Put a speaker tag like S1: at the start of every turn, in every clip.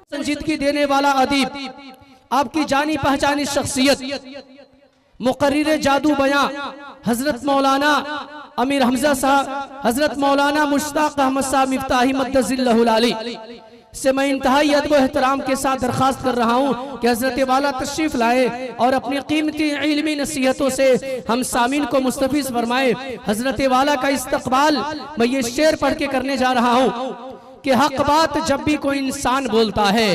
S1: संजीदगी देने वाला अदीब, आपकी जानी पहचानी शख्सियत, मुकर्रिर जादू बयां हजरत मौलाना अमीर हमजा साहब, हजरत मौलाना मुश्ताक अहमद साहब मिफ्ताही मद्दजिल्लहुल आली से मैं इंतहाई अदब व एहतराम के साथ दरख्वास्त कर रहा हूँ कि हजरत वाला तशरीफ लाए और अपनी कीमती इल्मी नसीहतों से हम सामीन को मुस्तफीज फरमाए। हजरत वाला का इस्तकबाल मैं ये शेर पढ़ के करने जा रहा हूँ कि हक बात जब भी कोई इंसान बोलता है,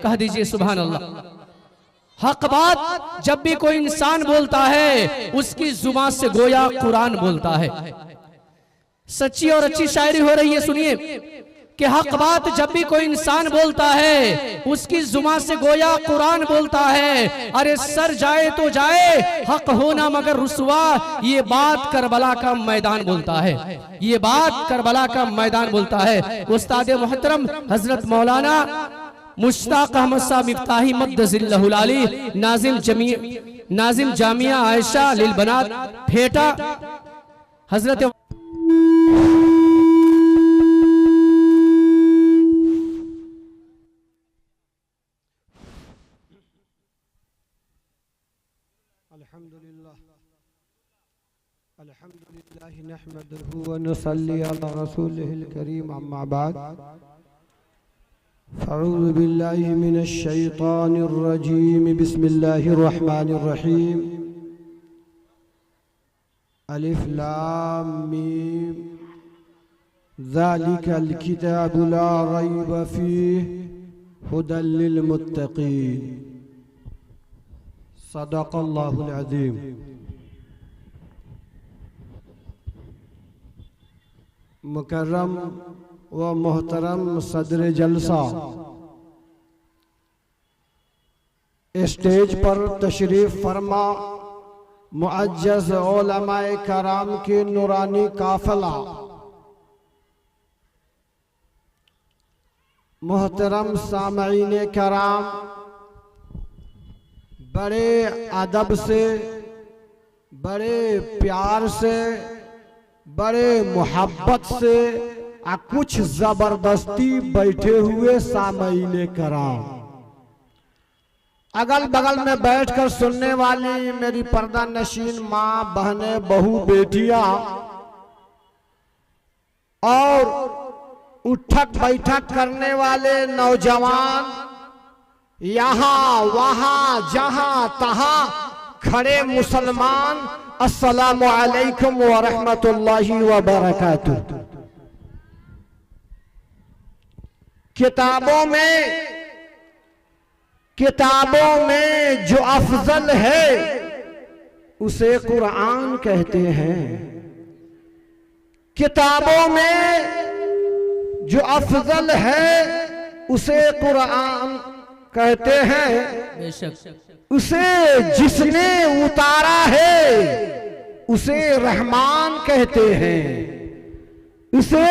S1: कह दीजिए सुभान अल्लाह। हक बात जब भी कोई इंसान बोलता है उसकी जुबान से गोया कुरान बोलता है। सच्ची और अच्छी शायरी हो रही है, सुनिए कि हक बात जब भी कोई इंसान बोलता है उसकी जुबान से गोया कुरान बोलता है। अरे सर जाए तो जाए, हक होना मगर रुसवा, ये बात करबला का मैदान बोलता है, ये बात करबला का मैदान बोलता है। उस्ताद मोहतरम हजरत मौलाना मुश्ताक अहमद साहब मिफ्ताही मद्दजिल्लहुल आली, नाजिम जामिया आयशा लिल बनात फेटा, हजरत
S2: अल्हम्दुलिल्लाह नहमदुहु व नुसल्ली अला रसूलिहिल करीम, अम्मा बाद, फ़अऊज़ु बिल्लाहि मिनश शैतानिर रजीम, बिस्मिल्लाहिर रहमानिर रहीम, अलिफ लाम मीम, ज़ालिकल किताबु ला रैब फ़ीहि हुदल लिल मुत्तक़ीन। सदक़ल्लाहुल अज़ीम। मुकर्रम व मोहतरम सदर जलसा, स्टेज पर तशरीफ फरमा मुअज्जज़ उलमाए कराम के नूरानी काफिला, मोहतरम सामईन कराम, बड़े अदब से, बड़े प्यार से, बड़े मोहब्बत से कुछ जबरदस्ती बैठे हुए सामईन कराम, अगल बगल में बैठकर सुनने वाली मेरी पर्दा नशीन माँ, बहनें, बहू, बेटियां और उठक बैठक करने वाले नौजवान, यहाँ वहाँ जहाँ तहाँ खड़े मुसलमान, अस्सलामु अलैकुम व रहमतुल्लाहि व बरकातुहू। किताबों में जो अफजल है उसे कुरान कहते हैं। किताबों में जो अफजल है उसे कुरान कहते हैं। बेशक उसे जिसने उतारा है उसे रहमान कहते हैं। उसे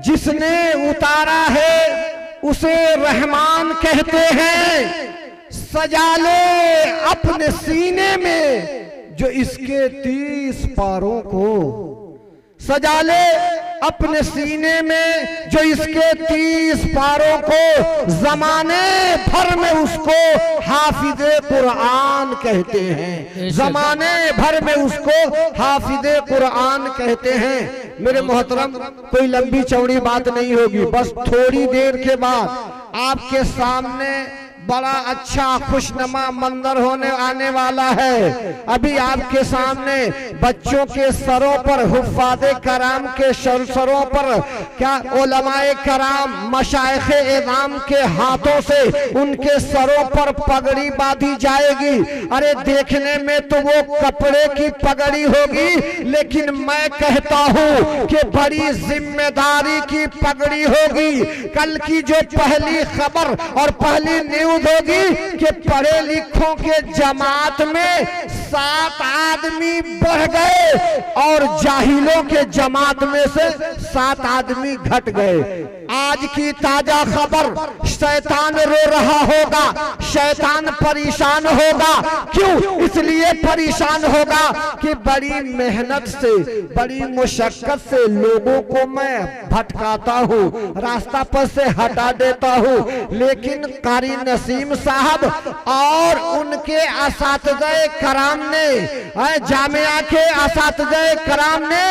S2: जिसने उतारा है उसे रहमान कहते हैं। सजा ले अपने सीने में जो इसके 30 पारों को, सजा ले अपने सीने में जो इसके 30 पारों को, जमाने भर में उसको हाफिज़े कुरान कहते हैं। जमाने भर में उसको हाफिज़े कुरान कहते हैं। मेरे मोहतरम, कोई लंबी चौड़ी बात नहीं होगी, बस थोड़ी देर के बाद आपके सामने बड़ा अच्छा खुशनुमा मंजर होने आने वाला है। अभी आपके सामने बच्चों के सरों पर, हुफ़्फ़ाज़े कराम के सरों पर क्या उलमाए कराम, मशाइख़े इज़ाम के हाथों से उनके सरों पर पगड़ी बांधी जाएगी। अरे देखने में तो वो कपड़े की पगड़ी होगी, लेकिन मैं कहता हूँ कि बड़ी जिम्मेदारी की पगड़ी होगी। कल की जो पहली खबर और पहली न्यूज़ होगी कि पढ़े लिखों के जमात में 7 आदमी बढ़ गए और जाहिलों के जमात में से 7 आदमी घट गए। आज की ताजा खबर, शैतान रो रहा होगा, शैतान परेशान होगा। क्यों? इसलिए परेशान होगा कि बड़ी मेहनत से, बड़ी मुशक्कत से लोगों को मैं भटकाता हूँ, रास्ता पर से हटा देता हूँ, लेकिन कारी नसीम साहब और उनके असातिज़े कराम ने, जामिया के असातिज़े कराम ने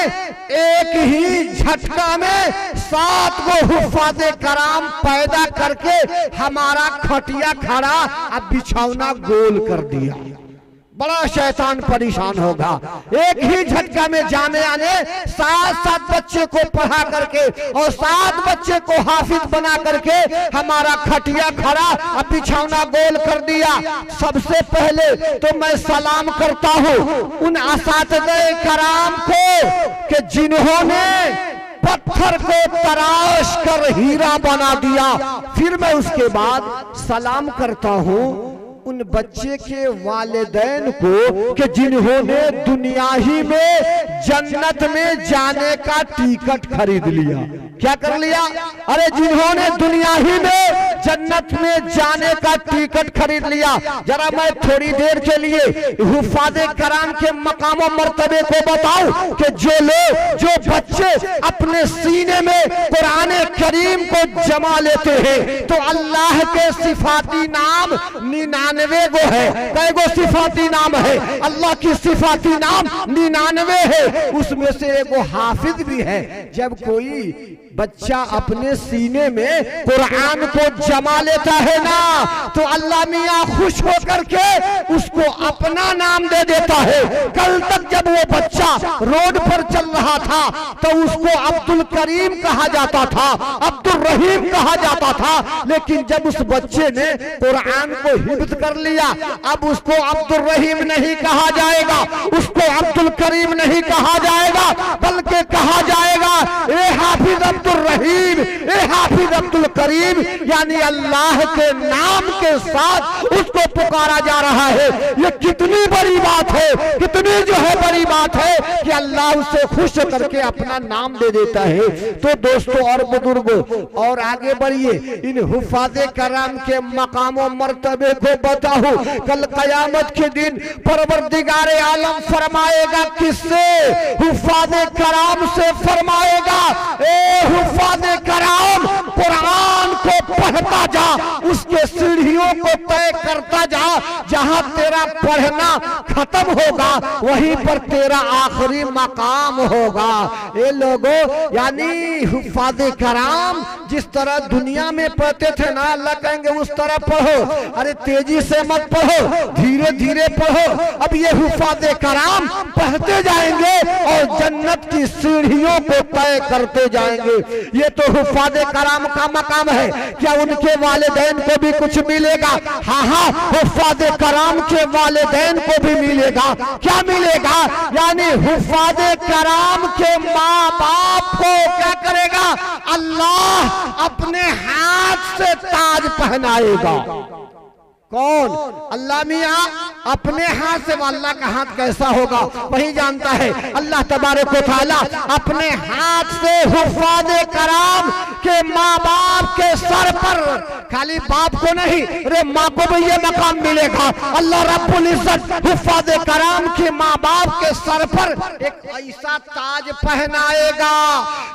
S2: एक ही झटका में 7 को हुफ़ाज़े कराम पैदा करके हमारा खटिया खड़ा अब बिछौना गोल कर दिया। बड़ा शैतान परेशान होगा। एक ही झटका में जामिया ने 7 बच्चे को पढ़ा करके और 7 बच्चे को हाफिज बना करके हमारा खटिया खड़ा अब बिछौना गोल कर दिया। सबसे पहले तो मैं सलाम करता हूँ उन असातिज़े कराम को कि जिन्होंने पत्थर को तराश कर हीरा बना दिया। फिर मैं उसके बाद सलाम करता हूँ उन बच्चे के वालिदैन को कि जिन्होंने दुनिया ही में जन्नत में जाने का टिकट खरीद लिया। क्या कर लिया? अरे जिन्होंने दुनिया ही में जन्नत में जाने का टिकट खरीद लिया। जरा मैं थोड़ी देर के लिए हुफ़ाज़े कराम के मकाम और मर्तबे को बताऊं कि जो लोग, जो बच्चे अपने सीने में कुरान करीम को जमा लेते हैं तो अल्लाह के सिफाती नाम 99 गो है। कई गो सिफाती नाम है? अल्लाह की सिफाती नाम 99 है, उसमें से एगो हाफिज भी है। जब कोई बच्चा अपने सीने में कुरान को जमा लेता है ना तो अल्लाह मियाँ खुश होकर के उसको अपना नाम दे देता है। कल तक जब वो बच्चा रोड पर चल रहा था तो उसको अब्दुल करीम कहा जाता था, अब्दुल रहीम कहा जाता था, लेकिन जब उस बच्चे ने कुरान को हिफ्ज़ कर लिया अब उसको अब्दुल रहीम नहीं कहा जाएगा, उसको अब्दुल करीम नहीं कहा जाएगा, बल्कि कहा जाएगा ए हाफिज अब्दुल रहीम, ए हाफिज अब्दुल करीम, यानी अल्लाह के नाम के साथ उसको पुकारा जा रहा है। ये कितनी बड़ी बात है, कितनी जो है बड़ी बात है कि अल्लाह उसे खुश करके अपना नाम दे देता है। तो दोस्तों और बुजुर्गों और आगे बढ़िए, इन हुफ़ाज़े कराम के मकाम और मर्तबे को बताऊं। कल क़यामत के दिन परवरदिगारे आलम फरमाएगा किससे? हुफ़ाज़े कराम से फरमाएगा ए हुफ़ाज़े कराम कुरान को पढ़ता जा, उसके सीढ़ियों को तय करता जा, जहां तेरा पढ़ना खत्म होगा वहीं पर तेरा आखिरी मकाम होगा। ये लोगों यानी हुफ़ाज़े कराम जिस तरह दुनिया में पढ़ते थे ना, अल्लाह कहेंगे उस तरह पढ़ो, अरे तेजी से मत पढ़ो, धीरे धीरे पढ़ो। अब ये हुफ़ाज़े कराम पढ़ते जाएंगे और जन्नत की सीढ़ियों को तय करते जाएंगे। ये तो हुफ़ाज़े कराम का मकाम है। क्या उनके वालिदैन को भी कुछ मिलेगा? हाँ हाँ, हुफ़ाज़े कराम के वालिदैन को भी मिलेगा। क्या मिलेगा? यानी हुफ़ाज़े कराम के माँ बाप को क्या करेगा? अल्लाह अपने हाथ से ताज पहनाएगा। कौन? अल्लाह मियाँ अपने हाथ से। अल्लाह का हाथ कैसा होगा वही जानता है। अल्लाह तबारक व तआला अपने हाथ से हुफ़ाज़े कराम के माँ बाप के सर पर, खाली बाप को नहीं, अरे माँ को भी ये मकाम मिलेगा। अल्लाह रब्बुल इज्जत हुफ़ाज़े कराम के माँ बाप के सर पर एक ऐसा ताज पहनाएगा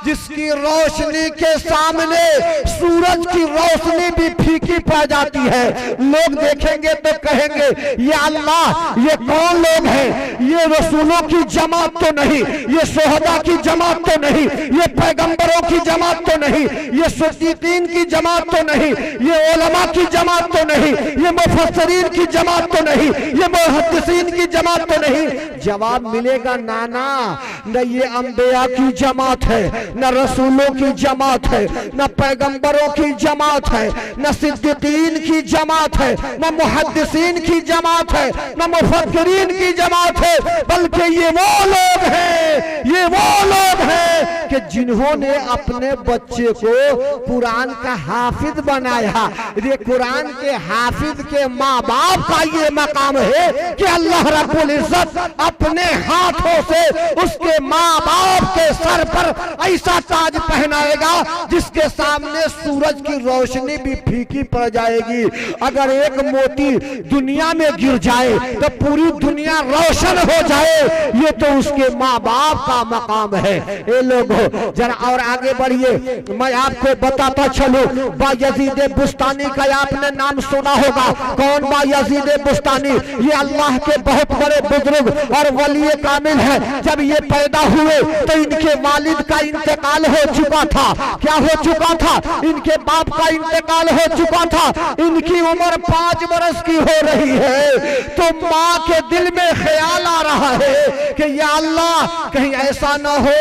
S2: जिसकी रोशनी के सामने सूरज की रोशनी भी फीकी पड़ जाती है। लोग देखेंगे तो कहेंगे ये अल्लाह, ये कौन लोग हैं? ये रसूलों की जमात तो नहीं, ये शोहदा की जमात तो नहीं, ये पैगंबरों की जमात तो नहीं, ये सिद्दीकीन की जमात तो नहीं, ये उलमा की जमात तो नहीं, ये मुफस्सिरीन की जमात तो नहीं, ये मुहद्दिसीन की जमात तो नहीं। जवाब मिलेगा नाना, न ये अंबिया की जमात है, न रसूलों की जमात है, न पैगंबरों की जमात है, न सिद्दीकीन की जमात है, न मुहद्दिसीन की जमात है, न मुफक्किरीन की जमात है, बल्कि ये वो लोग हैं, ये वो लोग हैं कि जिन्होंने अपने बच्चे को कुरान का हाफिज बनाया। ये कुरान के हाफिज के माँ बाप का ये मकाम है कि अल्लाह रब्बुल इज्जत अपने हाथों से उसके माँ बाप के सर पर ऐसा ताज पहनाएगा जिसके सामने सूरज की रोशनी भी फीकी पड़ जाएगी। अगर एक मोती दुनिया में गिर जाए तो पूरी दुनिया रोशन हो जाए, ये तो उसके माँ बाप का मकाम है। ये लोगों जरा और आगे बढ़िए, मैं आपको बताता चलूं, बायजीद बुस्तानी का आपने नाम सुना होगा। कौन बायजीद बुस्तानी? ये अल्लाह के बहुत बड़े बुजुर्ग और वली कामिल है। जब ये पैदा हुए तो इनके वालिद का इंतकाल हो चुका था। क्या हो चुका था? इनके बाप का इंतकाल हो चुका था। इनकी उम्र 5 वर्ष की हो रही है तो माँ के दिल में ख्याल आ रहा है कि या अल्लाह कहीं ऐसा ना हो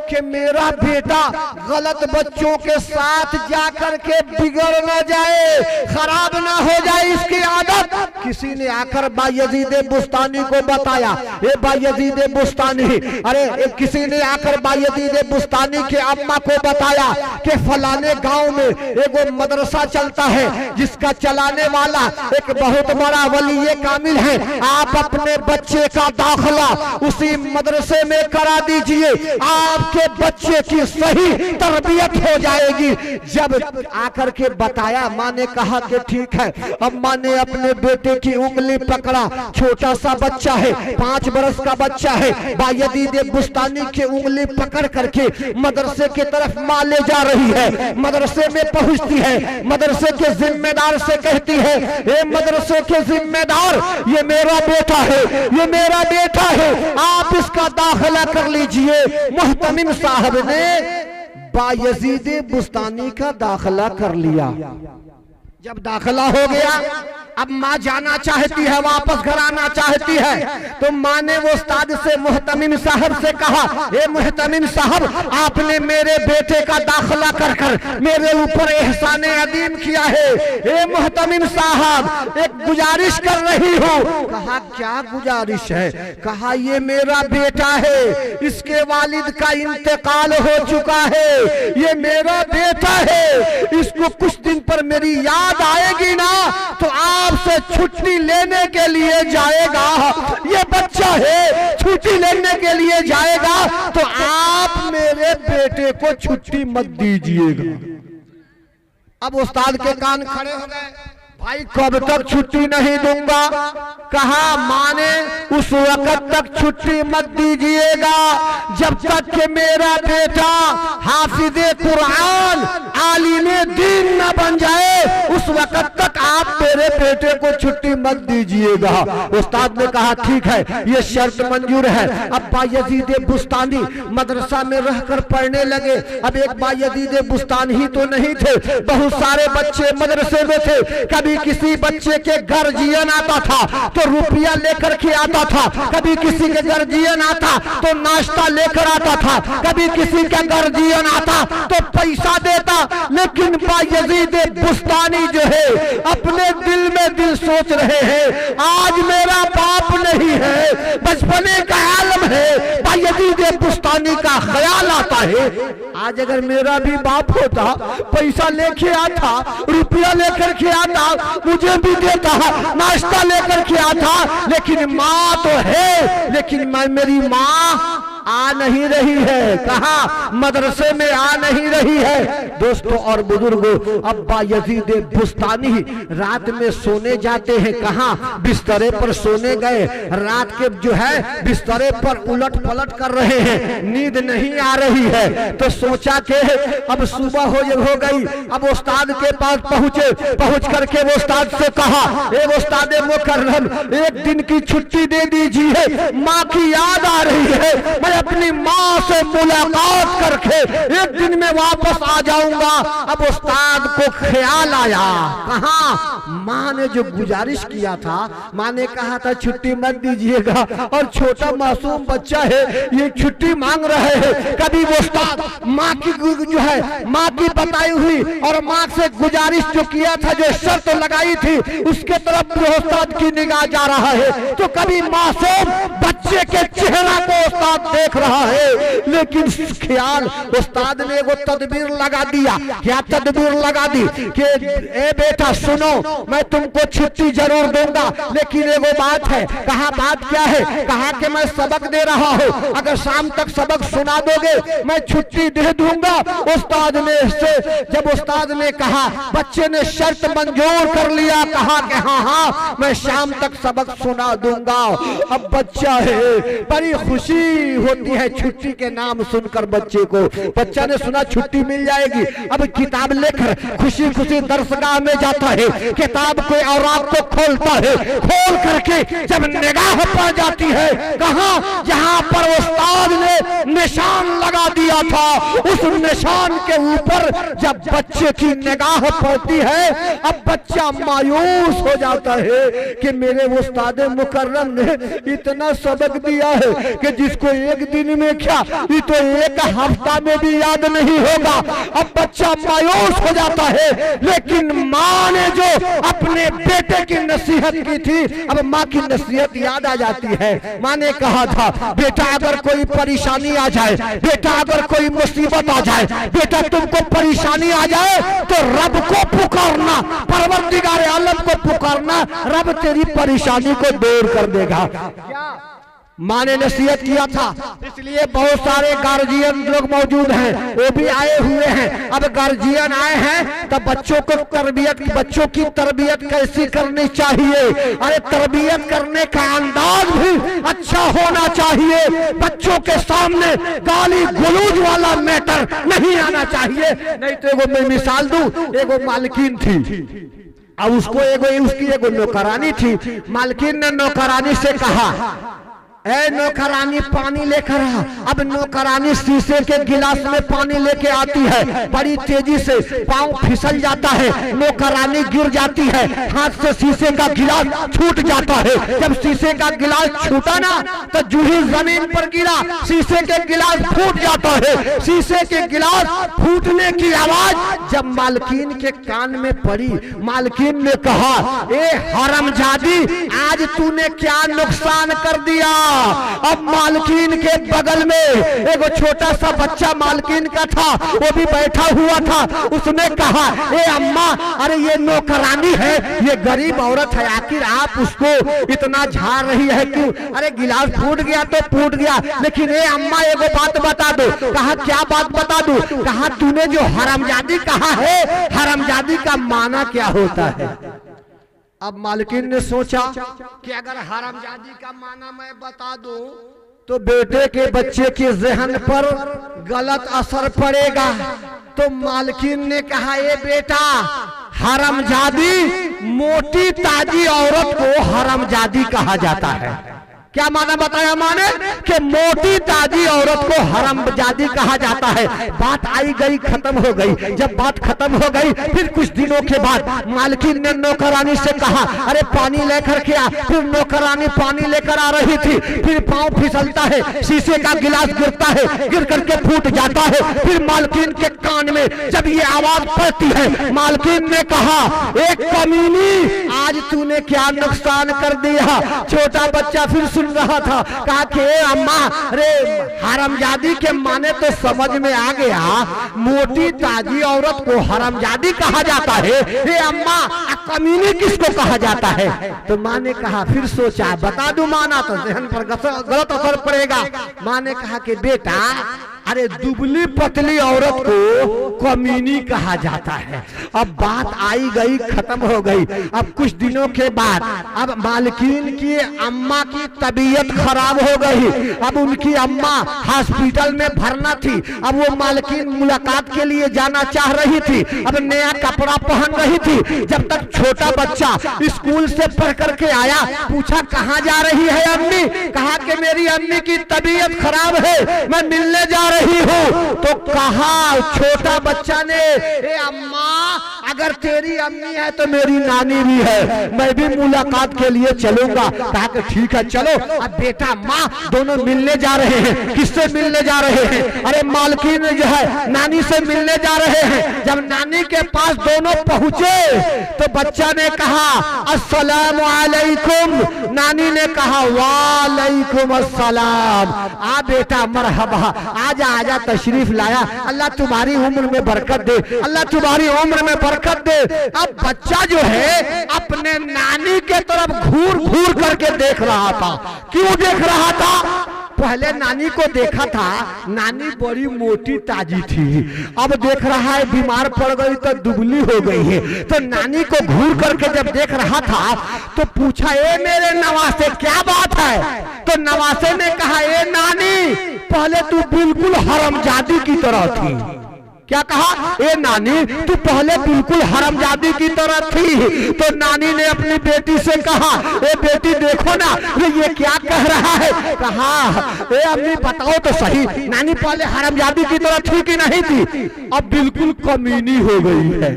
S2: कि मेरा बेटा गलत बच्चों के साथ जाकर के बिगड़ न जाए, खराब ना हो जाए इसकी आदत। किसी ने आकर बायजीद बुस्तानी को बताया, ये बायजीद बुस्तानी, अरे किसी ने आकर बायजीद बुस्तानी के अम्मा को बताया कि फलाने गांव में एक मदरसा चलता है जिसका चलाने वाला एक बहुत बड़ा वली कामिल है। आप अपने बच्चे का दाखिला उसी मदरसे में करा दीजिए, आपके बच्चे की सही तरबियत हो जाएगी। जब आकर के बताया, माँ ने कहा कि ठीक है। अम्मा ने अपने बेटे की उंगली पकड़ा, छोटा सा बच्चा है, 5 वर्ष का बच्चा है। बायजीद बुस्तानी की उंगली पकड़ करके मदरसे की तरफ माँ ले जा रही है। मदरसे में पहुंचती है, मदरसे के जिम्मेदार से कहती है, ये मदरसे के जिम्मेदार, ये मेरा बेटा है, ये मेरा बेटा है, आप इसका दाखिला कर लीजिए। मुहतमिम साहब ने बायजीद बुस्तानी का दाखिला कर लिया। जब दाखिला हो गया, अब माँ जाना चाहती है, वापस घर आना चाहती है, तो माँ ने वो उस्ताद से, मुहतमिम साहब से कहा, ए मुहतमिम साहब, आपने मेरे बेटे का दाखिला कर कर मेरे ऊपर एहसान अदीम किया है। ए मुहतमिम साहब, एक गुजारिश कर रही हूँ। कहा क्या गुजारिश है? कहा ये मेरा बेटा है, इसके वालिद का इंतकाल हो चुका है, ये मेरा बेटा है, इसको कुछ दिन पर मेरी याद आएगी ना तो आपसे छुट्टी लेने के लिए जाएगा। ये बच्चा है, छुट्टी लेने के लिए जाएगा तो आप मेरे बेटे को छुट्टी मत दीजिएगा। अब उस्ताद के कान खड़े हो गए, भाई कब तक छुट्टी नहीं दूंगा? कहा माँ ने उस वक्त तक छुट्टी मत दीजिएगा जब तक कि मेरा बेटा हाफिज़े कुरान, आलिमे दीन न बन जाए, उस वक्त तक आप मेरे बेटे को छुट्टी मत दीजिएगा। उस्ताद ने कहा ठीक है, ये शर्त मंजूर है। अब बायजीद बुस्तानी मदरसा में रहकर पढ़ने लगे। अब एक बायजीद बुस्तानी ही तो नहीं थे, बहुत सारे बच्चे मदरसे में थे। कभी किसी बच्चे के गार्जियन आता था तो रुपया लेकर के आता था, कभी किसी के गार्जियन आता तो नाश्ता लेकर आता था, कभी किसी का गार्जियन आता तो पैसा देता। लेकिन बायजीद बुस्तानी जो है अपने दिल में दिल सोच रहे हैं, आज मेरा बाप नहीं है, बचपने का आलम है। बायजीद बुस्तानी का ख्याल आता है, आज अगर मेरा भी बाप होता, पैसा लेके आता, रुपया लेकर के आता, मुझे भी देता, नाश्ता लेकर के आता। लेकिन माँ तो है, लेकिन मेरी माँ आ नहीं रही है। कहा मदरसे में आ नहीं रही है। दोस्तों और बुजुर्गों, अब बायजीद बुस्तानी रात में सोने जाते हैं। कहाँ? बिस्तरे पर सोने गए, रात के जो है बिस्तरे पर उलट पलट कर रहे हैं, नींद नहीं आ रही है। तो सोचा कि अब सुबह हो गई। अब उस्ताद के पास पहुंचे, पहुंच करके वो उस्ताद से कहा, ए उस्ताद मुकर्रम, एक दिन की छुट्टी दे दीजिए, माँ की याद आ रही है, मैं अपनी माँ से मुलाकात करके एक दिन में वापस आ जाऊंगा। अब उस्ताद को ख्याल आया, कहा माँ ने जो गुजारिश किया था, माँ ने कहा था छुट्टी मत दीजिएगा, और छोटा मासूम बच्चा है ये छुट्टी मांग रहे हैं। कभी वो उस्ताद माँ की जो है माँ की बताई हुई और माँ से गुजारिश जो किया था, जो शर्त लगाई थी, उसके तरफ जो उस्ताद की निगाह जा रहा है, तो कभी मासूम बच्चे के चेहरा को उस्ताद देख रहा है। लेकिन ख्याल उस्ताद ने वो तदबीर लगा दिया। क्या तदबीर लगा दी कि ए बेटा सुनो, मैं तुमको छुट्टी जरूर दूंगा, लेकिन एगो बात है। कहा बात क्या है? कहा कि मैं सबक दे रहा हूँ, अगर शाम तक सबक सुना दोगे मैं छुट्टी दे दूंगा। उस्ताद ने जब उस्ताद ने कहा, बच्चे ने शर्त मंजूर कर लिया, कहा कि हाँ हाँ मैं शाम तक सबक सुना दूंगा। अब बच्चा है, बड़ी खुशी होती है छुट्टी के नाम सुनकर बच्चे को। बच्चा ने सुना छुट्टी मिल जाएगी, अब किताब लेकर खुशी खुशी दरसगाह में जाता है, किताब को और रात को खोलता है। खोल करके जब निगाह पड़ जाती है, कहाँ जहाँ पर उस्ताद ने निशान लगा दिया था, उस निशान के ऊपर जब बच्चे की निगाह पड़ती है, अब बच्चा मायूस हो जाता है कि मेरे उस्ताद मुकर्रम ने इतना सबक दिया है कि जिसको एक दिन में क्या, ये तो एक हफ्ता में भी याद नहीं होगा। अब बच्चा मायूस हो जाता है। लेकिन माँ ने जो अपने बेटे की नसीहत की थी, अब माँ की नसीहत याद आ जाती है। माँ ने कहा था, बेटा अगर कोई परेशानी आ जाए, बेटा अगर कोई मुसीबत आ जाए, बेटा तुमको परेशानी आ जाए तो रब को पुकारना, परवरदिगार आलम को पुकारना, रब तेरी परेशानी को दूर कर देगा। माँ ने नसीहत किया था, इसलिए बहुत सारे गार्जियन लोग मौजूद हैं, वो भी आए हुए हैं। अब गार्जियन आए हैं तो बच्चों की तरबियत कैसी करनी चाहिए? अरे तरबियत करने का अंदाज भी अच्छा होना चाहिए। बच्चों के सामने गाली गलौज वाला मैटर नहीं आना चाहिए। नहीं तो एगो मैं मिसाल दूं, एगो मालकिन थी, अब उसकी एगो नौकरानी थी। मालकिन ने नौकरानी से कहा, ए नौकरानी पानी लेकर आ। अब नौकरानी शीशे के गिलास में पानी लेके आती है, बड़ी तेजी से पांव फिसल जाता है, नौकरानी गिर जाती है, हाथ से शीशे का गिलास छूट जाता है। जब शीशे का गिलास छूटा ना तो जूही जमीन पर गिरा, शीशे के गिलास फूट जाता है। शीशे के गिलास फूटने की आवाज जब मालकिन के कान में पड़ी, मालकिन ने कहा, ए हरामजादी, आज तूने क्या नुकसान कर दिया। अब मालकिन के बगल में एगो छोटा सा बच्चा मालकिन का था, वो भी बैठा हुआ था। उसने कहा, ए अम्मा, अरे ये नौकरानी है, ये गरीब औरत है, आखिर आप उसको इतना झाड़ रही है क्यों? अरे गिलास फूट गया तो फूट गया, लेकिन ए अम्मा एगो बात बता दो। कहा क्या बात बता दूं? कहा तूने जो हरामजादी कहा है, हरामजादी का माना क्या होता है? अब मालकिन ने सोचा कि अगर हरामजादी का माना मैं बता दूं तो बेटे के बच्चे के जहन पर गलत असर पड़ेगा। तो मालकिन ने कहा, ए बेटा, हरामजादी मोटी ताजी औरत को हरामजादी कहा जाता है। क्या माना बताया माने? कि मोटी ताजी औरत को हरामजादी कहा जाता है। बात आई गई खत्म हो गई। जब बात खत्म हो गई, फिर कुछ दिनों के बाद मालकिन ने नौकरानी से कहा, अरे पानी लेकर के आ। फिर नौकरानी पानी लेकर आ रही थी, फिर पांव फिसलता है, शीशे का गिलास गिरता है, गिर करके फूट जाता है। फिर मालकिन के कान में जब ये आवाज पड़ती है, मालकिन ने कहा, एक कमीनी, आज तूने क्या नुकसान कर दिया। छोटा बच्चा फिर सुन रहा था, कहा कि अम्मा, अरे हरामजादी के माने तो समझ में आ गया, मोटी ताजी औरत को हरामजादी कहा जाता है, हे अम्मा, कमीनी किसको कहा जाता है? तो माँ ने कहा, फिर सोचा बता दूं माना तो जहन पर गलत असर पड़ेगा। माँ ने कहा कि बेटा, अरे दुबली पतली औरत को कमीनी कहा जाता है। अब बात आई गई खत्म हो गई। अब कुछ दिनों के बाद अब मालकिन की अम्मा की तबीयत खराब हो गई। अब उनकी अम्मा हॉस्पिटल में भरना थी। अब वो मालकिन मुलाकात के लिए जाना चाह रही थी। अब नया कपड़ा पहन रही थी। जब तक छोटा बच्चा स्कूल से पढ़ करके आया, पूछा कहाँ जा रही है अम्मी? कहा कि मेरी अम्मी की तबीयत खराब है, मैं मिलने जा रही हूँ। तो कहा छोटा बच्चा ने, ए अम्मा अगर तेरी अम्मी है तो मेरी नानी भी है, मैं भी मुलाकात के लिए चलूंगा। कहा कि ठीक है चलो। अब बेटा माँ दोनों मिलने जा रहे हैं। किससे मिलने जा रहे हैं? अरे मालकिन जो है नानी से मिलने जा रहे हैं। जब नानी के पास दोनों पहुंचे तो बच्चा ने कहा अस्सलाम वालेकुम। नानी ने कहा वालेकुम अस्सलाम। आ बेटा मरहबा, आजा आजा तशरीफ लाया, अल्लाह तुम्हारी उम्र में बरकत दे, अल्लाह तुम्हारी उम्र में बरकत दे। अब बच्चा जो है अपने नानी के तरफ घूर घूर करके देख रहा था। क्यों देख रहा था? पहले नानी को देखा था, नानी बड़ी मोटी ताजी थी, अब देख रहा है बीमार पड़ गई तो दुबली हो गई है। तो नानी को घूर करके जब देख रहा था तो पूछा, ए मेरे नवासे क्या बात है? तो नवासे ने कहा, ए नानी पहले तू बिल्कुल हरामजादी की तरह थी। क्या कहा? ए नानी तू पहले बिल्कुल हरामजादी की तरह थी। तो नानी ने अपनी बेटी से कहा, ए बेटी देखो ना ये क्या कह रहा है। कहा, ए अम्मी बताओ तो सही, नानी पहले हरामजादी की तरह थी कि नहीं थी? अब बिल्कुल कमीनी हो गई है।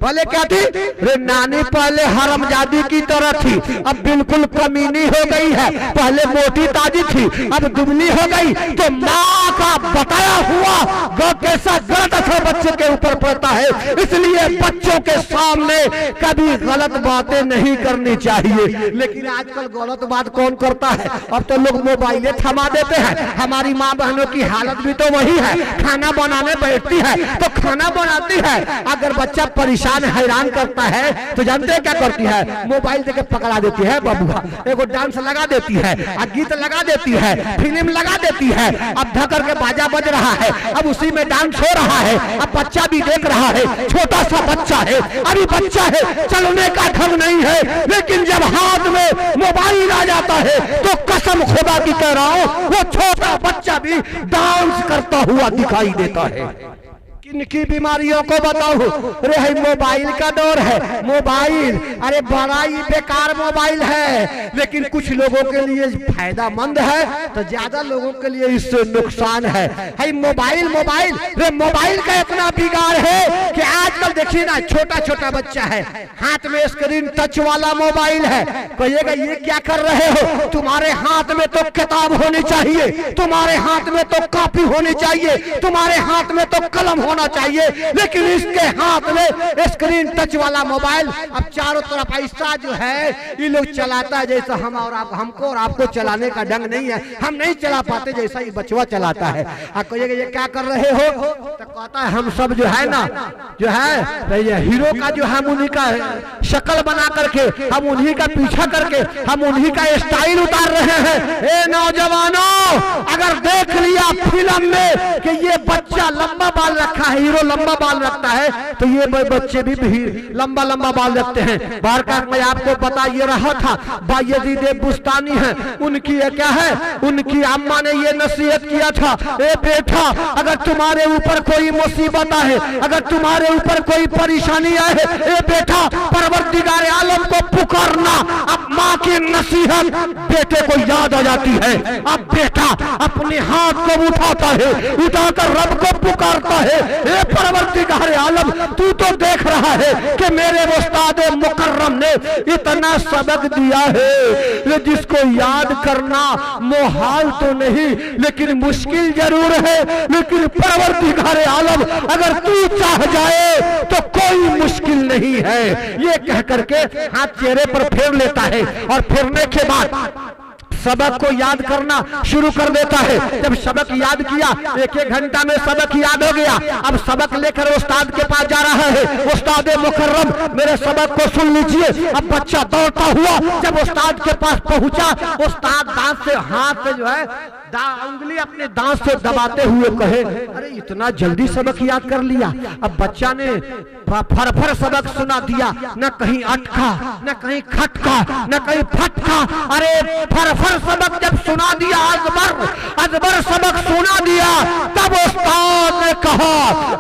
S2: पहले क्या थी? रे नानी पहले हरामजादी की तरह थी, अब बिल्कुल कमीनी हो गई है। पहले मोटी ताजी थी, अब दुबली हो गई। तो माँ का बताया हुआ कैसा गलत असर बच्चे के ऊपर पड़ता है। इसलिए बच्चों के सामने कभी गलत बातें नहीं करनी चाहिए। लेकिन आजकल गलत बात कौन करता है? अब तो लोग मोबाइलें थमा देते हैं। हमारी माँ बहनों की हालत भी तो वही है। खाना बनाने बैठती है तो खाना बनाती है, अगर बच्चा परेशान हैरान करता है तो जानते क्या करती है? मोबाइल देके पकड़ा देती है, बबुआ एगो डांस लगा देती है, गीत लगा देती है, फिल्म लगा देती है। अब धकर के बाजा बज रहा है, अब उसी में डांस हो रहा है। अब बच्चा भी देख रहा है, छोटा सा बच्चा है, अभी बच्चा है, चलने का ढंग नहीं है। लेकिन जब हाथ में मोबाइल आ जाता है तो कसम खुदा की कह रहा हूं वो छोटा बच्चा भी डांस करता हुआ दिखाई देता है। किनकी बीमारियों को बताओ? अरे है मोबाइल का दौर है। मोबाइल अरे बड़ा ही बेकार मोबाइल है, लेकिन कुछ लोगों के लिए फायदामंद है तो ज्यादा लोगों के लिए इससे नुकसान है। मोबाइल मोबाइल रे मोबाइल का इतना बिगाड़ है कि आजकल देखिए ना, छोटा छोटा बच्चा है, हाथ में स्क्रीन टच वाला मोबाइल है। कहिएगा ये क्या कर रहे हो? तुम्हारे हाथ में तो किताब होनी चाहिए, तुम्हारे हाथ में तो कॉपी होनी चाहिए, तुम्हारे हाथ में तो कलम होना चाहिए, लेकिन इसके हाथ में स्क्रीन टच वाला मोबाइल। अब चारों तरफ ऐसा जो है ये लोग चलाता है जैसा हम और आप, हमको और आपको चलाने का ढंग नहीं है, हम नहीं चला पाते जैसा ये बचवा चलाता है। आप कहिएगा ये क्या कर रहे हो? तो कहता है हम सब जो है ना, जो है तो ये हीरो का जो हम उन्हीं का शक्ल बना करके, हम उन्हीं का पीछा करके, हम उन्हीं का स्टाइल उतार रहे हैं। ए नौजवानों, अगर देख लिया फिल्म में कि ये बच्चा लंबा बाल रखा है, हीरो लंबा बाल रखता है, तो ये बच्चे भी लंबा लंबा बाल रखते हैं। बार बार मैं आपको बता ये रहा था, बायजीद बुस्तानी है, उनकी क्या है, उनकी अम्मा ने ये नसीहत किया था, ए बेटा अगर तुम्हारे ऊपर कोई मुसीबत आए, अगर तुम्हारे ऊपर कोई परेशानी आए, ए बेटा परवरदिगार आलम को पुकारना। अब माँ की नसीहत बेटे को याद आ जाती है। अब बेटा अपने हाथ को उठाता है, उठाकर रब को पुकारता है, ए परवरदिगार आलम तू तो देख रहा है कि मेरे उस्ताद मुकर्रम ने इतना सबक दिया है जिसको याद करना मुहाल तो नहीं लेकिन मुश्किल जरूर है। लेकिन परवरदिगार आलम अगर तू चाह जाए तो कोई मुश्किल नहीं है। ये कह करके हाथ चेहरे पर फेर लेता है और फेरने के बाद सबक को याद करना शुरू कर देता है। जब सबक याद किया, एक एक घंटा में सबक याद हो गया। अब सबक लेकर उस्ताद के पास जा रहा है, उस्ताद मुकर्रम मेरे सबक को सुन लीजिए। अब बच्चा दौड़ता हुआ जब उस्ताद के पास पहुंचा, उस्ताद दांत से हाथ से जो है उंगली अपने दांत से दबाते हुए कहे, अरे इतना जल्दी सबक याद कर लिया। अब बच्चा ने फरफर सबक सुना दिया, न कहीं अटका, न कहीं खटका, न कहीं फटका। अरे फरफर सबक जब सुना दिया, अजबर सबक सुना दिया, तब उस्ताद ने कहा,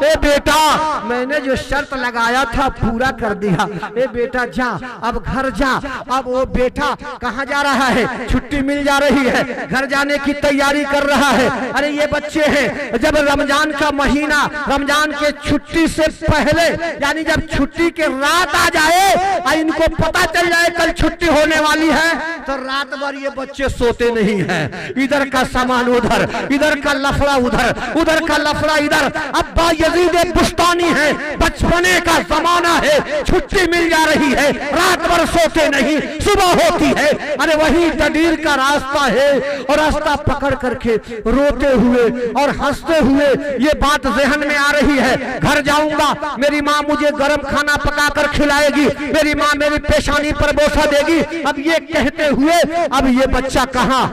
S2: ए बेटा मैं मैंने जो शर्त लगाया था पूरा कर दिया। ए बेटा जा, अब घर जा। अब वो बेटा कहाँ जा रहा है? छुट्टी मिल जा रही है, घर जाने की तैयारी कर रहा है। अरे ये बच्चे हैं, जब रमजान का महीना, रमजान के छुट्टी से पहले, यानी जब छुट्टी के रात आ जाए और इनको पता चल जाए कल छुट्टी होने वाली है, तो रात भर ये बच्चे सोते नहीं हैं। इधर का सामान उधर, इधर का लफड़ा उधर, उधर का लफड़ा इधर। अब बायजीद बुस्तानी है, बचपने का जमाना है, छुट्टी मिल जा रही है, रात भर सोते नहीं, सुबह होती है। अरे वही तदीर का रास्ता है, और रास्ता पकड़ करके रोते हुए और हंसते हुए ये बात जहन में आ रही है, घर जाऊंगा, मेरी माँ मुझे गर्म खाना पका कर खिलाएगी, मेरी माँ मेरी पेशानी पर बोसा देगी। अब ये कहते हुए अब ये बच्चा कहाँ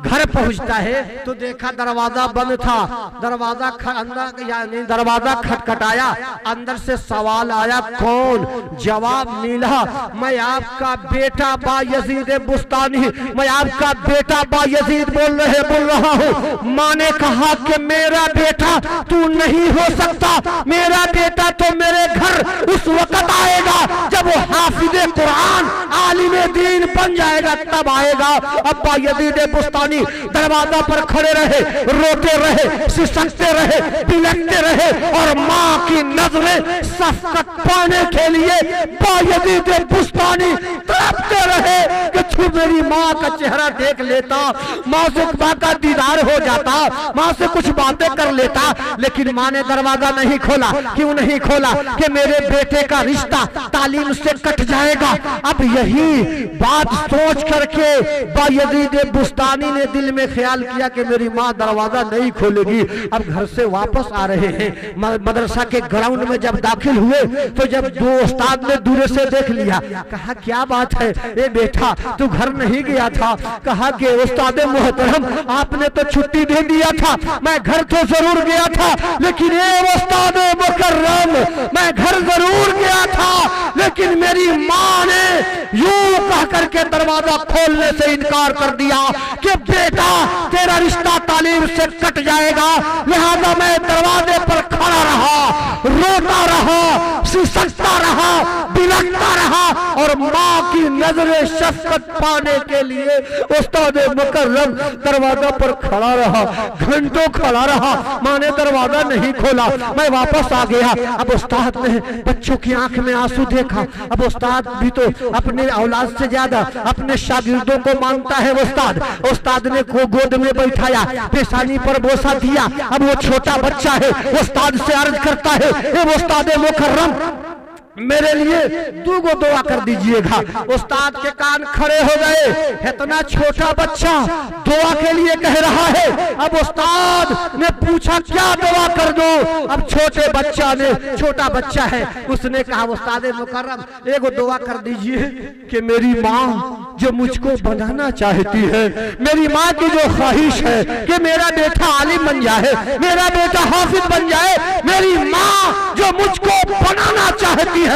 S2: घर पहुंचता है तो देखा दरवाजा बंद था। दरवाजा अंदर यानी दरवाजा खटखटाया, अंदर से सवाल आया, कौन? जवाब मिला, मैं आपका बेटा बायजीद बुस्तानी, मैं आपका बेटा बायजीद बोल रहा हूँ। माँ ने कहा कि मेरा बेटा तू नहीं हो सकता, मेरा बेटा तो मेरे घर उस वक्त आएगा जब वो हाफिज़े कुरान आलिमे दीन बन जाएगा, तब आएगा। अब बायजीद बुस्तानी दरवाजा पर खड़े रहे, रोते रहे, सिसकते रहे, बिलखते रहे, और माँ की नजरें शफकत पाने के लिए बायजीद बुस्तानी तड़पते रहे कि तू मेरी माँ का चेहरा देख लेता, माँ से माँ का दीदार हो जाता, माँ से कुछ बातें कर लेता। लेकिन माँ ने दरवाजा नहीं खोला। क्यों नहीं खोला? कि मेरे बेटे का रिश्ता तालीम से कट जाएगा। अब यही बात सोच करके बायजीद बुस्तानी ने दिल में ख्याल किया कि मेरी माँ दरवाजा नहीं खोलेगी। अब घर से वापस आ रहे हैं, मदरसा के ग्राउंड में जब दाखिल हुए तो जब दो उस्ताद ने दूर से देख लिया, कहा क्या बात है, ए बेटा तू घर नहीं गया था? कहा कि उस्ताद मोहतरम आपने तो छुट्टी दे दिया था, मैं घर तो जरूर गया था, लेकिन ए उस्ताद मुकर्रम मैं घर जरूर गया था, लेकिन मेरी माँ ने यूं कह करके दरवाजा खोलने से इनकार कर दिया कि बेटा तेरा रिश्ता तालीम से कट जाएगा। लिहाजा मैं दरवाजे पर खड़ा रहा, रोता रहा, सिसकता रहा, बिलखता रहा, और माँ की नजरें शफकत पाने के लिए उस्ताद मुकर्रम दरवाजा पर खड़ा रहा, घंटों खड़ा रहा। माँ ने दरवाजा नहीं खोला, मैं वापस आ गया। अब उस्ताद ने बच्चों की आंख में आंसू देखा। अब उस्ताद भी तो अपने औलाद से ज्यादा अपने शागिर्दों को मानता है। उस्ताद ने को गोद में बैठाया, पेशानी पर बोसा दिया। अब वो छोटा बच्चा है, उस्ताद से अर्ज करता है, ए उस्ताद मुकर्रम मेरे लिए दुगो दुआ कर दीजिएगा। उस्ताद के कान खड़े हो गए, इतना छोटा बच्चा दुआ के लिए कह रहा है। अब उस्ताद ने पूछा क्या दुआ कर दो? अब छोटा बच्चा है, उसने कहा उस्ताद मुकर्रम एगो दुआ कर दीजिए कि मेरी माँ जो मुझको बनाना चाहती है, मेरी माँ की जो ख्वाहिश है कि मेरा बेटा आलिम बन जाए, मेरा बेटा हाफिज बन जाए, मेरी माँ जो मुझको बनाना चाहती है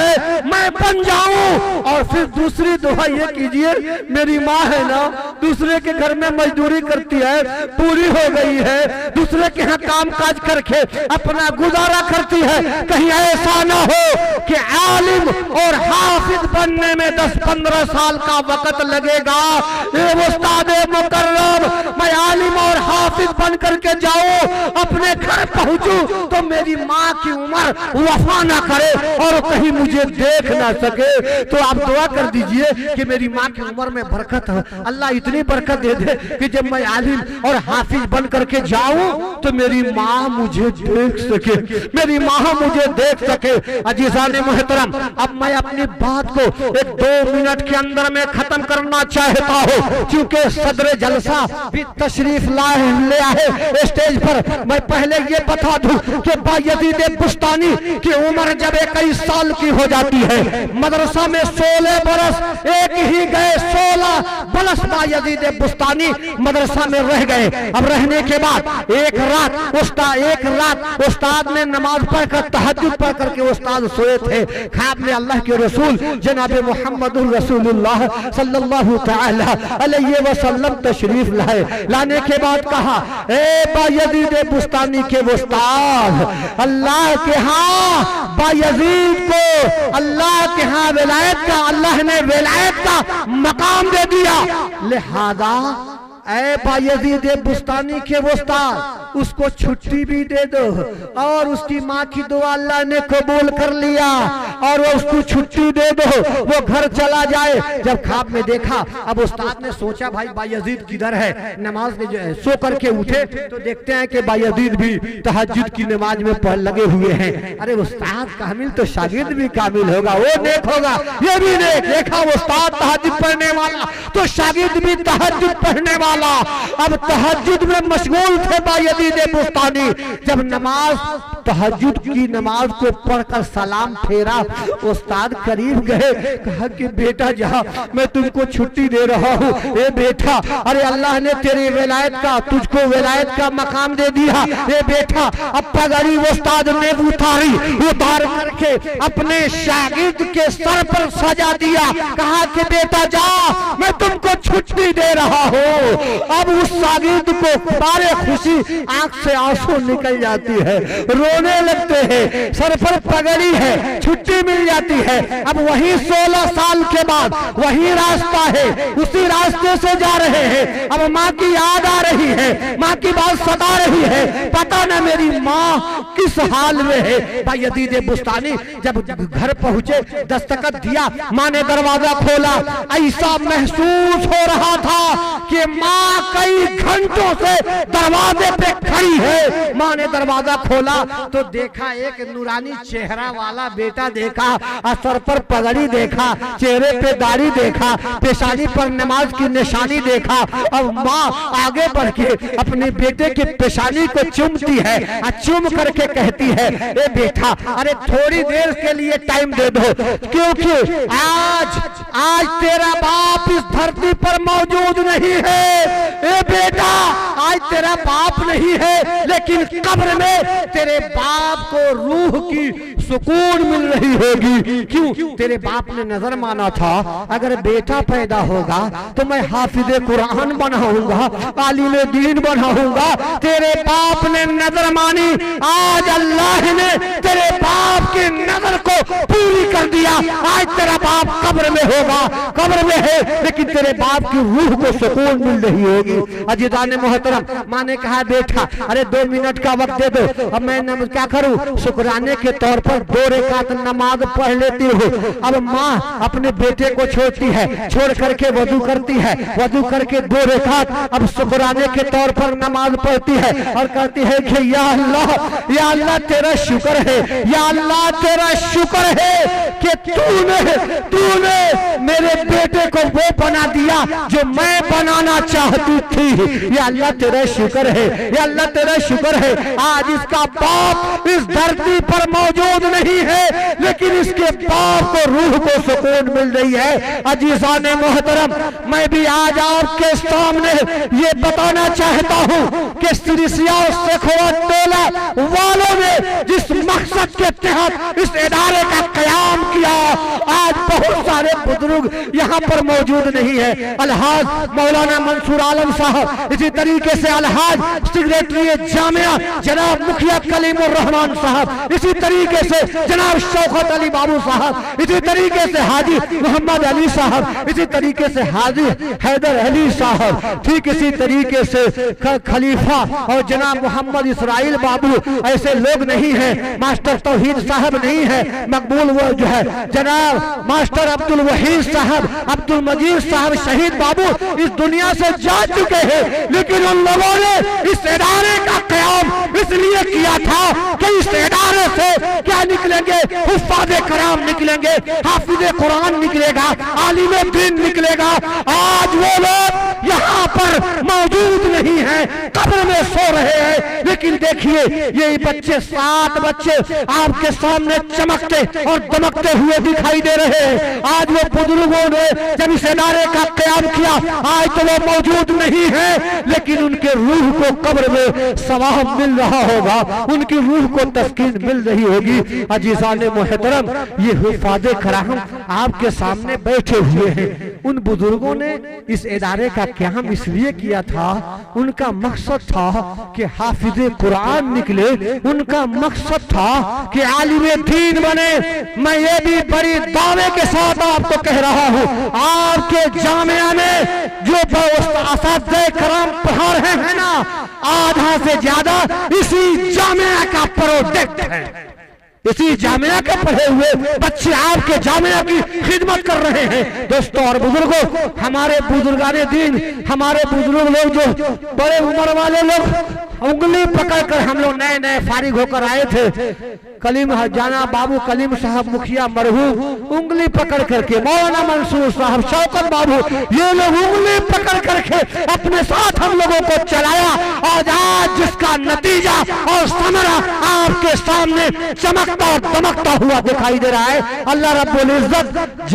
S2: मैं बन जाऊं। और फिर दूसरी दुआ ये कीजिए, मेरी माँ है ना दूसरे के घर में मजदूरी करती है, पूरी हो गई है, दूसरे के यहाँ काम काज करके अपना गुजारा करती है, कहीं ऐसा ना हो कि आलिम और हाफिज बनने में 10-15 साल का वक्त लगेगा। ये उस्ताद मुकर्रम मैं आलिम और हाफिज बन करके जाऊं, अपने घर पहुंचूं तो मेरी माँ की उम्र वफा ना करे और कहीं मुझे देख ना सके। तो आप दुआ कर दीजिए कि मेरी माँ की उम्र में बरकत हो, अल्लाह इतनी बरकत दे दे कि जब मैं आलिम और हाफिज बन करके जाऊं तो मेरी माँ मुझे देख सके, मेरी माँ मुझे देख सके। अजीज़ान मोहतरम, अब मैं अपनी बात को 1-2 मिनट के अंदर में खत्म करना चाहता हूँ, क्योंकि सदर जलसा भी तशरीफ ले आए स्टेज पर। मैं पहले ये बता दूं कि बायजीद बुस्तानी की उम्र जब 21 साल की हो जाती है, मदरसा में 16 बरस एक ही गए, 16 बरस बायजीद बुस्तानी मदरसा में रह गए। अब रहने के बाद एक रात उस्ताद ने नमाज पढ़कर तहज्जुद पढ़ करके उस्ताद सोए थे, ख्वाब में अल्लाह के रसूल जनाब मुहम्मदुर रसूलुल्लाह सल्लल्लाहु तआला अलैहि वसल्लम तशरीफ लाए। लाने के बाद कहा, ए बायजीद बुस्तानी के उस्ताद, अल्लाह के यहाँ बायजीद को अल्लाह के यहाँ विलायत का, अल्लाह ने विलायत का मकाम दे दिया, लिहाजा ऐ बायजीद बुस्तानी के उस्ताद उसको छुट्टी भी दे दो और उसकी माँ की दुआ अल्लाह ने कबूल कर लिया और वो उसको छुट्टी दे दो, वो घर चला जाए। जब ख्वाब में देखा, अब उस्ताद ने सोचा भाई बायजीद किधर है, नमाज में जो है सो करके उठे तो देखते हैं कि बायजीद भी तहज्जुद की नमाज में पढ़ लगे हुए हैं। अरे उस्ताद कामिल तो शागिर्द भी कामिल होगा, वो नेक होगा, ये भी नेक। देखा उस्ताद तहज्जुद पढ़ने वाला तो शागिर्द भी तहज्जुद पढ़ने वाला। अब तहज्जुद में मशगूल थे बायजीद बुस्तानी। जब नमाज तहज्जुद की नमाज को पढ़कर सलाम फेरा, उस्ताद करीब गए, कहा कि बेटा जा, मैं तुमको छुट्टी दे रहा हूँ। ए बेटा, अरे अल्लाह ने तेरी विलायत का, तुझको विलायत का मकाम दे दिया। ए बेटा, अब पगड़ी उस्ताद ने उतारी, उतार करके अपने शागिर्द के सर पर सजा दिया, कहा कि बेटा जा, मैं तुमको छुट्टी दे रहा हूँ। अब उस शागिर्द को बारे खुशी आंख से आंसू निकल जाती है, रोने लगते हैं, सर पर पगड़ी है, छुट्टी मिल जाती है। अब वही 16 साल के बाद वही रास्ता है, उसी रास्ते से जा रहे हैं। अब माँ की याद आ रही है, माँ की बात सता रही है, पता न मेरी माँ किस हाल में है। बायजीद बुस्तानी जब घर पहुंचे, दस्तखत दिया, माँ ने दरवाजा खोला। ऐसा महसूस हो रहा था कि माँ कई घंटों से दरवाजे पे खड़ी है। माँ ने दरवाजा खोला तो देखा एक नूरानी चेहरा वाला बेटा देखा, सर पर पगड़ी देखा, चेहरे पे दाढ़ी देखा, पेशानी पर नमाज की निशानी देखा। अब माँ आगे बढ़ के अपने बेटे के पेशानी को चूमती है, चूम करके कहती है, ए बेटा, अरे थोड़ी देर के लिए टाइम दे दो, क्योंकि आज तेरा बाप इस धरती पर मौजूद नहीं है। ए बेटा, आज तेरा बाप नहीं है, लेकिन कब्र में तेरे बाप को रूह की सुकून मिल रही होगी। क्यों? तेरे बाप ने नजर माना था, अगर बेटा पैदा होगा तो मैं हाफिज़े कुरान बनाऊंगा, आलिम दीन बनाऊंगा। तेरे बाप ने नजर मानी, आज अल्लाह ने तेरे बाप की नजर को पूरी कर दिया। आज तेरा बाप कब्र में होगा, कब्र में है, लेकिन तेरे बाप की रूह को सुकून मिल रही होगी। अजीज़ान मोहतरम, माँ ने कहा बेटा, अरे 2 मिनट का वक्त दे दो, अब मैं क्या करूं, शुक्राने के तौर पर 2 रकात नमाज पढ़ लेती हूँ। अब माँ अपने बेटे को छोड़ती है, छोड़ करके वजू करती है, वजू करके 2 रकात अब शुक्राने के तौर पर नमाज पढ़ती है और कहती है कि या अल्लाह तेरा शुक्र है, या अल्लाह तेरा शुक्र है कि तूने मेरे बेटे को वो बना दिया जो मैं बनाना चाहती थी। या अल्लाह तेरा शुक्र है, या अल्लाह तेरा शुक्र है, आज इसका बाप इस धरती पर मौजूद नहीं है, लेकिन इसके बाप को रूह को सुकून मिल रही है। अजीज़ान मोहतरम, मैं भी आज आपके सामने ये बताना चाहता हूँ कि सिरिसिया टोला वालों ने जिस मकसद के तहत इस इदारे का कयाम किया, आज बहुत सारे बुजुर्ग यहाँ पर मौजूद नहीं है। अलहाज मौलाना मंसूर आलम साहब, इसी तरीके से अलहाज सेक्रेटरी जामिया जनाब मुखिया कलीमुर रहमान साहब, इसी तरीके से जनाब शौकत अली बाबू साहब, इसी तरीके से हाजी मोहम्मद अली साहब, इसी तरीके से हाजी हैदर अली साहब, ठीक इसी तरीके से खलीफा और जनाब मोहम्मद इसराइल बाबू, ऐसे लोग नहीं है। मास्टर तौहीद साहब नहीं है, मकबूल वो जो है जनाब मास्टर अब्दुल वहीद साहब, अब्दुल मजीद साहब शहीद बाबू इस दुनिया से जा चुके हैं, लेकिन उन लोगों ने इस इदारे का कयाम इसलिए किया था कि इस इदारे से क्या निकलेंगे, हुफ्फाज़े कराम निकलेंगे, हाफिज़े कुरान निकलेगा, आलिम दीन निकलेगा। आज वो लोग यहाँ पर मौजूद नहीं है, हैं, कब्र में सो रहे हैं। लेकिन देखिए ये बच्चे 7 बच्चे आपके सामने चमकते और दमकते हुए दिखाई दे रहे हैं। आज वो बुजुर्गों ने जब इस इदारे का क़याम किया, आज तो वो मौजूद नहीं है, लेकिन उनके रूह को कब्र में सवाब मिल रहा होगा, उनकी रूह को तस्कीन मिल रही होगी। अजीज़ान मोहतरम, ये हुफ़ाज़े कराम आपके सामने बैठे हुए हैं। उन बुजुर्गों ने इस इदारे का क़याम इसलिए किया था, उनका मकसद था कि हाफिज़े कुरान निकले, उनका मकसद था कि आलिम दीन बने। मैं ये भी बड़ी दावे के साथ आपको कह रहा हूँ, आपके जामिया में जो असातिज़े कराम पढ़ा रहे हैं ना, आधा से ज्यादा इसी जामिया का प्रोडक्ट है। इसी जामिया के पढ़े हुए बच्चे आपके जामिया की खिदमत कर रहे हैं। दोस्तों और बुजुर्गों, हमारे बुजुर्गाने दीन, हमारे बुजुर्ग लोग, जो बड़े उम्र वाले लोग, उंगली पकड़कर हम लोग नए नए फारिग होकर आए थे, कलीम जाना बाबू कलीम साहब मुखिया मरहूम, उंगली पकड़ करके मौलाना मंसूर साहब, शौकत बाबू, ये लोग उंगली पकड़ करके अपने साथ हम लोगों को चलाया, और आज जिसका नतीजा और समरा आपके सामने चमकता और दमकता हुआ दिखाई दे रहा है। अल्लाह रब्बुल इज्जत